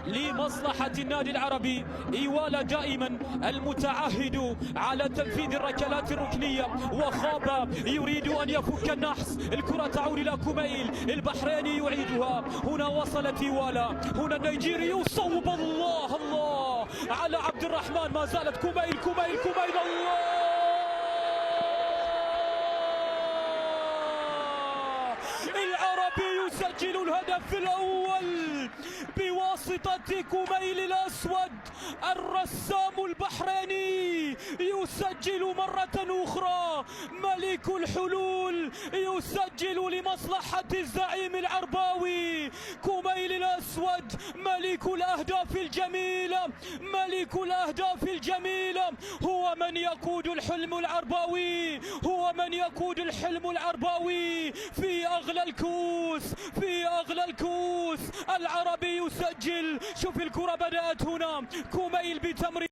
لمصلحة النادي العربي. إيوالا دائما المتعهد على تنفيذ الركلات الركنية وخاب، يريد أن يفك النحس. الكرة تعود إلى كوميل، البحريني يعيدها. هنا وصلت إيوالا، هنا النيجيري يصوب. الله الله على عبد الرحمن، ما زالت كوميل الله. العربي يسجل الهدف الأول بواسطة كوميل الأسود. الرسام البحريني يسجل مرة أخرى. ملك الحلول يسجل لمصلحة الزعيم العرباوي. كوميل الأسود ملك الأهداف الجميلة، ملك الأهداف الجميلة. هو من يقود الحلم العرباوي، هو من يقود الحلم العرباوي في أغلى الكؤوس، في أغلى الكؤوس. العربي يسجل. شوف الكرة بدأت هنا، كوميل بتمرير